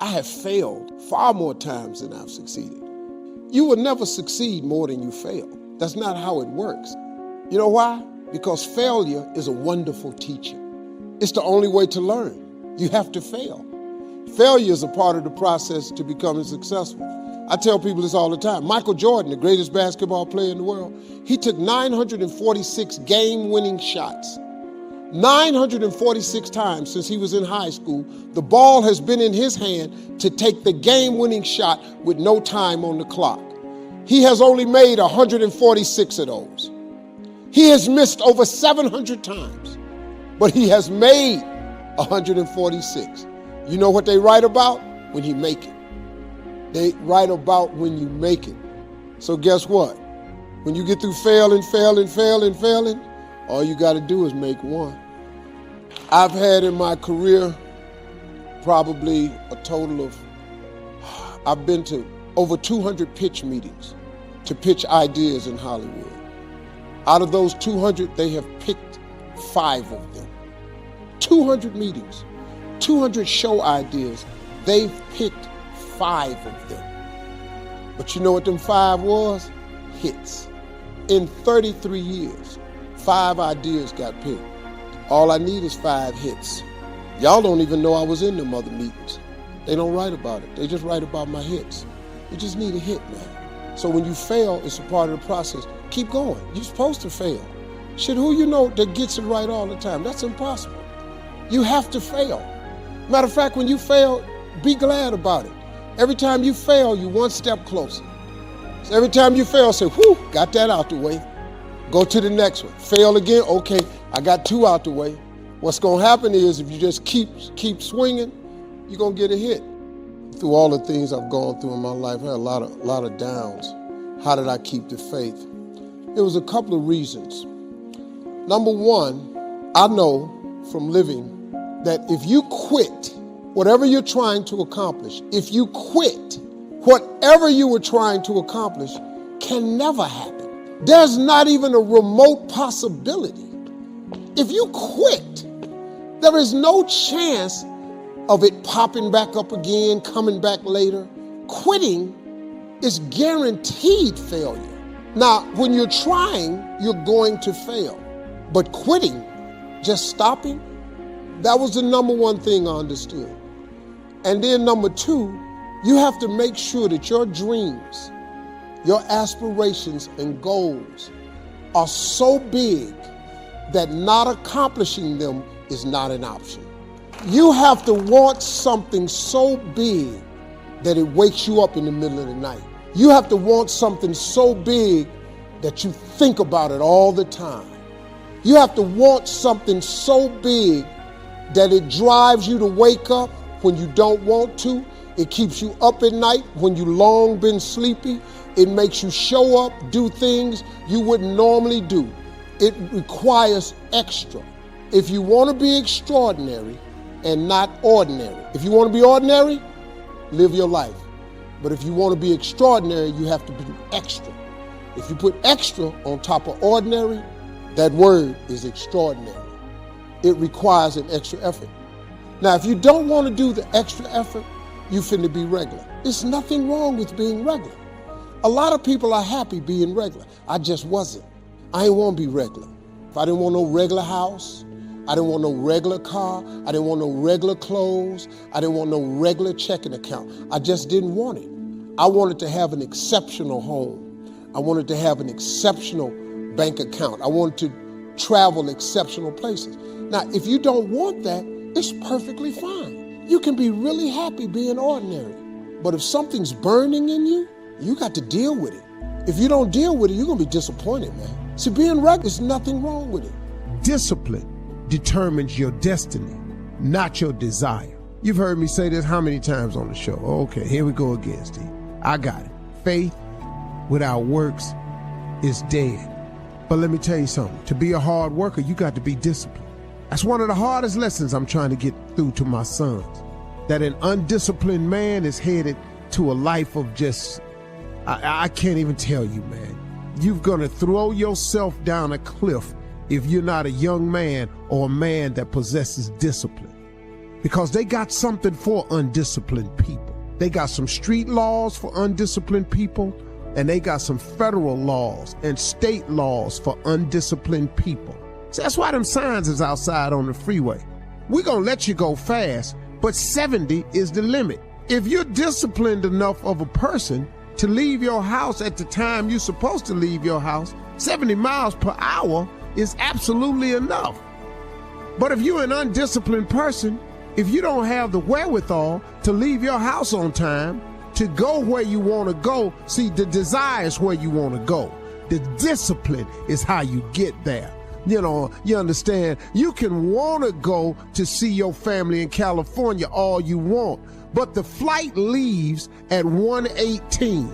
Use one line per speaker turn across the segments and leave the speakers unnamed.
I have failed far more times than I've succeeded. You will never succeed more than you fail. That's not how it works. You know why? Because failure is a wonderful teacher. It's the only way to learn. You have to fail. Failure is a part of the process to becoming successful. I tell people this all the time. Michael Jordan, the greatest basketball player in the world, he took 946 game-winning shots. 946 times since he was in high school, the ball has been in his hand to take the game-winning shot with no time on the clock. He has only made 146 of those. He has missed over 700 times, but he has made 146. You know what they write about? When you make it. They write about when you make it. So guess what? When you get through failing, all you got to do is make one. I've had in my career probably a total of, I've been to over 200 pitch meetings to pitch ideas in Hollywood. Out of those 200, they have picked 5 of them. 200 meetings, 200 show ideas, they've picked 5 of them. But you know what them 5 was? Hits. In 33 years, 5 ideas got picked. All I need is 5 hits. Y'all don't even know I was in them other meetings. They don't write about it. They just write about my hits. You just need a hit, man. So when you fail, it's a part of the process. Keep going. You're supposed to fail. Shit, who you know that gets it right all the time? That's impossible. You have to fail. Matter of fact, when you fail, be glad about it. Every time you fail, you're one step closer. So every time you fail, say, whew, got that out the way. Go to the next one. Fail again, okay, I got 2 out the way. What's gonna happen is if you just keep swinging, you're gonna get a hit. Through all the things I've gone through in my life, I had a lot of downs. How did I keep the faith? There was a couple of reasons. Number one, I know from living that if you quit whatever you're trying to accomplish, if you quit, whatever you were trying to accomplish can never happen. There's not even a remote possibility. If you quit, there is no chance of it popping back up again, coming back later. Quitting is guaranteed failure. Now, when you're trying, you're going to fail. But quitting, just stopping, that was the number one thing I understood. And then number 2, you have to make sure that your dreams, your aspirations and goals are so big that not accomplishing them is not an option. You have to want something so big that it wakes you up in the middle of the night. You have to want something so big that you think about it all the time. You have to want something so big that it drives you to wake up when you don't want to. It keeps you up at night when you long been sleepy. It makes you show up, do things you wouldn't normally do. It requires extra. If you want to be extraordinary and not ordinary, if you want to be ordinary, live your life. But if you want to be extraordinary, you have to be extra. If you put extra on top of ordinary, that word is extraordinary. It requires an extra effort. Now, if you don't want to do the extra effort, you finna be regular. There's nothing wrong with being regular. A lot of people are happy being regular. I just wasn't. I didn't want to be regular. If I didn't want no regular house, I didn't want no regular car, I didn't want no regular clothes, I didn't want no regular checking account. I just didn't want it. I wanted to have an exceptional home. I wanted to have an exceptional bank account. I wanted to travel exceptional places. Now, if you don't want that, it's perfectly fine. You can be really happy being ordinary. But if something's burning in you, you got to deal with it. If you don't deal with it, you're going to be disappointed, man. See, being regular, there's nothing wrong with it. Discipline determines your destiny, not your desire. You've heard me say this how many times on the show? Okay, here we go again, Steve. I got it. Faith without works is dead. But let me tell you something. To be a hard worker, you got to be disciplined. That's one of the hardest lessons I'm trying to get through to my sons. That an undisciplined man is headed to a life of just, I can't even tell you, man. You're gonna throw yourself down a cliff if you're not a young man or a man that possesses discipline. because they got something for undisciplined people. They got some street laws for undisciplined people, and they got some federal laws and state laws for undisciplined people. So that's why them signs is outside on the freeway. We're gonna let you go fast, but 70 is the limit. If you're disciplined enough of a person to leave your house at the time you're supposed to leave your house, 70 miles per hour is absolutely enough. But if you're an undisciplined person, if you don't have the wherewithal to leave your house on time, to go where you want to go, see, the desire is where you want to go. The discipline is how you get there. You know, you understand? You can want to go to see your family in California all you want, but the flight leaves at 1:18.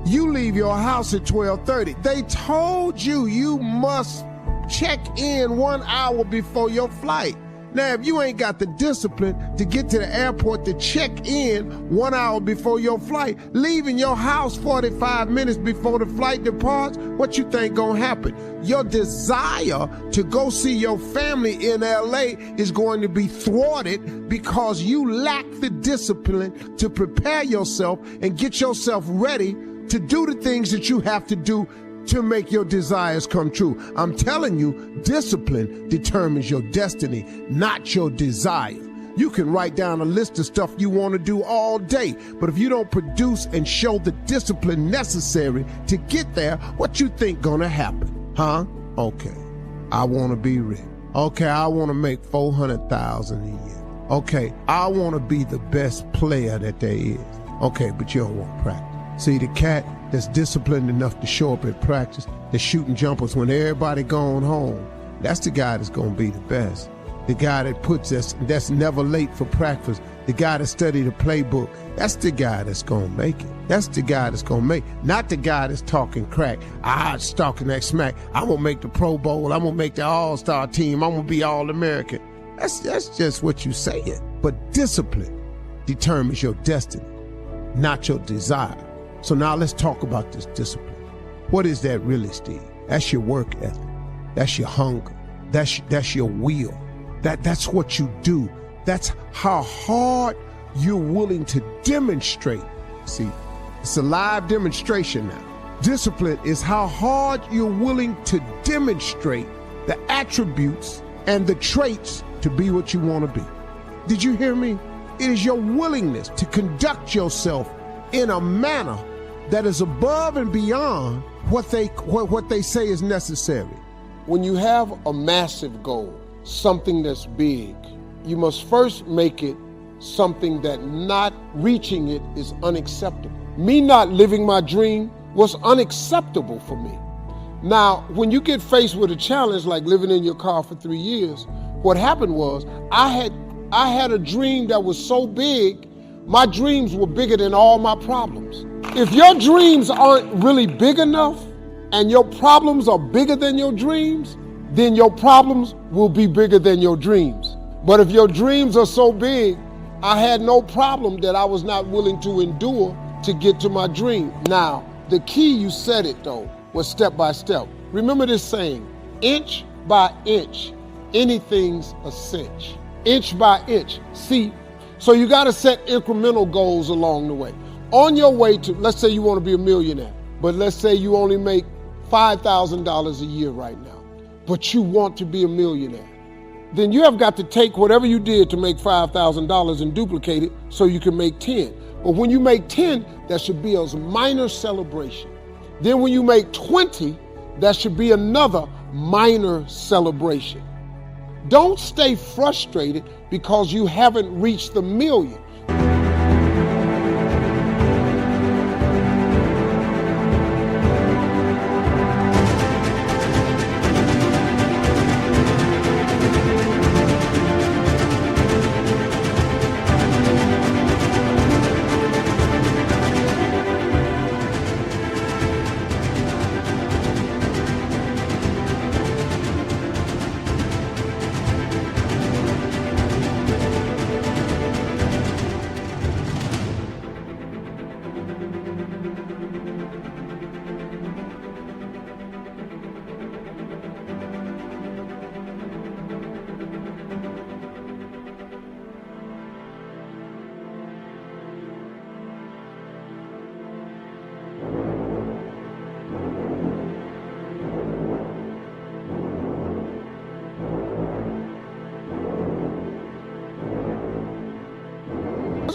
You leave your house at 12:30. They told you you must check in 1 hour before your flight. Now, if you ain't got the discipline to get to the airport to check in 1 hour before your flight, leaving your house 45 minutes before the flight departs, what you think gonna happen? Your desire to go see your family in LA is going to be thwarted because you lack the discipline to prepare yourself and get yourself ready to do the things that you have to do to make your desires come true. I'm telling you, discipline determines your destiny, not your desire. You can write down a list of stuff you want to do all day, but if you don't produce and show the discipline necessary to get there, what you think gonna happen? Huh? Okay, I want to be rich. Okay, I want to make $400,000 a year. Okay, I want to be the best player that there is. Okay, but you don't want practice. See, the cat that's disciplined enough to show up at practice, that's shooting jumpers when everybody gone home, that's the guy that's going to be the best. The guy that puts us, that's never late for practice, the guy that studied the playbook, that's the guy that's going to make it. That's the guy that's going to make it. Not the guy that's talking crack. It's talking that smack. I'm going to make the Pro Bowl. I'm going to make the All-Star team. I'm going to be All-American. That's just what you saying. But discipline determines your destiny, not your desire. So now let's talk about this discipline. What is that really, Steve? That's your work ethic. That's your hunger. That's your will. That's what you do. That's how hard you're willing to demonstrate. See, it's a live demonstration now. Discipline is how hard you're willing to demonstrate the attributes and the traits to be what you want to be. Did you hear me? It is your willingness to conduct yourself in a manner that is above and beyond what they say is necessary. When you have a massive goal, something that's big, you must first make it something that not reaching it is unacceptable. Me not living my dream was unacceptable for me. Now, when you get faced with a challenge like living in your car for 3 years, what happened was I had a dream that was so big, my dreams were bigger than all my problems. If your dreams aren't really big enough and your problems are bigger than your dreams, then your problems will be bigger than your dreams. But if your dreams are so big, I had no problem that I was not willing to endure to get to my dream. Now, the key, you said it though, was step by step. Remember this saying, inch by inch, anything's a cinch. Inch by inch. See, so you got to set incremental goals along the way. On your way to, let's say you want to be a millionaire, but let's say you only make $5,000 a year right now, but you want to be a millionaire. Then you have got to take whatever you did to make $5,000 and duplicate it so you can make 10. But when you make 10, that should be a minor celebration. Then when you make 20, that should be another minor celebration. Don't stay frustrated because you haven't reached the million.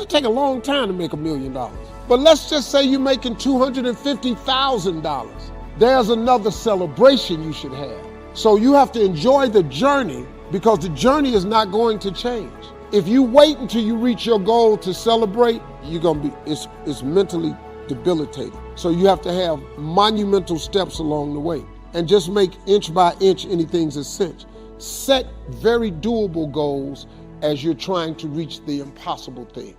It'll take a long time to make $1 million. But let's just say you're making $250,000. There's another celebration you should have. So you have to enjoy the journey, because the journey is not going to change. If you wait until you reach your goal to celebrate, it's mentally debilitating. So you have to have monumental steps along the way, and just make inch by inch anything's a cinch. Set very doable goals as you're trying to reach the impossible thing.